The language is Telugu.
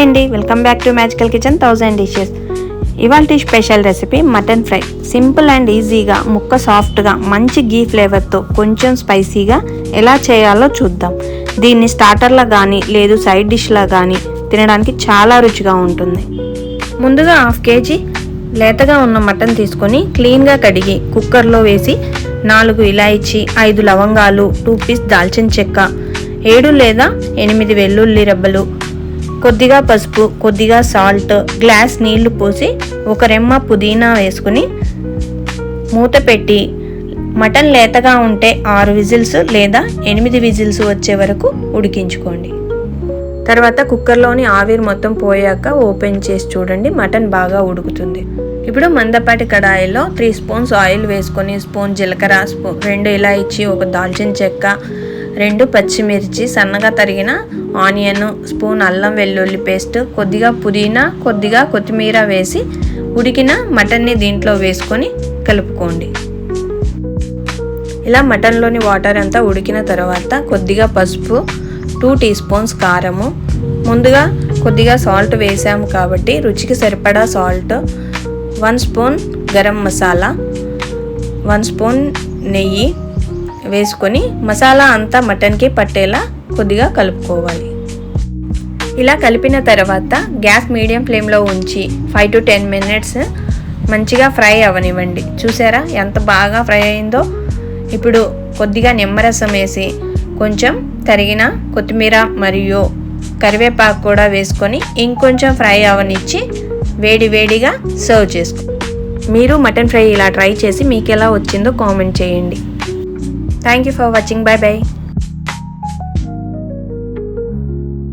అండి, welcome back to magical kitchen 1000 dishes. ఇవాల్టి special recipe mutton fry. Simple and ఈజీగా, ముక్క సాఫ్ట్గా, మంచి గీ ఫ్లేవర్తో, కొంచెం స్పైసీగా ఎలా చేయాలో చూద్దాం. దీన్ని స్టార్టర్లా కానీ లేదు సైడ్ డిష్లా కానీ తినడానికి చాలా రుచిగా ఉంటుంది. ముందుగా 1/2 kg లేతగా ఉన్న మటన్ తీసుకొని క్లీన్గా కడిగి కుక్కర్లో వేసి 4 ఇలాయచీ, 5 లవంగాలు, 2 పీస్ దాల్చిన చెక్క, 7 లేదా 8 వెల్లుల్లి రెబ్బలు, కొద్దిగా పసుపు, కొద్దిగా సాల్ట్, గ్లాస్ నీళ్లు పోసి 1 రెమ్మ పుదీనా వేసుకుని మూత పెట్టి మటన్ లేతగా ఉంటే 6 విజిల్స్ లేదా 8 విజిల్స్ వచ్చే వరకు ఉడికించుకోండి. తర్వాత కుక్కర్లోని ఆవిరి మొత్తం పోయాక ఓపెన్ చేసి చూడండి, మటన్ బాగా ఉడుకుతుంది. ఇప్పుడు మందపాటి కడాయిలో 3 స్పూన్స్ ఆయిల్ వేసుకొని స్పూన్ జీలకర్ర, 2 ఇలాయచీ, 1 దాల్చిన చెక్క, 2 పచ్చిమిర్చి, సన్నగా తరిగిన ఆనియన్, స్పూన్ అల్లం వెల్లుల్లి పేస్ట్, కొద్దిగా పుదీనా, కొద్దిగా కొత్తిమీర వేసి ఉడికిన మటన్ని దీంట్లో వేసుకొని కలుపుకోండి. ఇలా మటన్లోని వాటర్ అంతా ఉడికిన తర్వాత కొద్దిగా పసుపు, 2 టీ స్పూన్స్ కారము, ముందుగా కొద్దిగా సాల్ట్ వేసాము కాబట్టి రుచికి సరిపడా salt, 1 spoon garam masala, 1 spoon నెయ్యి వేసుకొని మసాలా అంతా మటన్కి పట్టేలా కొద్దిగా కలుపుకోవాలి. ఇలా కలిపిన తర్వాత గ్యాస్ మీడియం ఫ్లేమ్లో ఉంచి 5 to 10 minutes మంచిగా ఫ్రై అవనివ్వండి. చూసారా ఎంత బాగా ఫ్రై అయిందో. ఇప్పుడు కొద్దిగా నిమ్మరసం వేసి కొంచెం తరిగిన కొత్తిమీర మరియు కరివేపాకు కూడా వేసుకొని ఇంకొంచెం ఫ్రై అవనిచ్చి వేడిగా సర్వ్ చేసుకో. మీరు మటన్ ఫ్రై ఇలా ట్రై చేసి మీకు ఎలా వచ్చిందో కామెంట్ చేయండి. Thank you for watching. By by.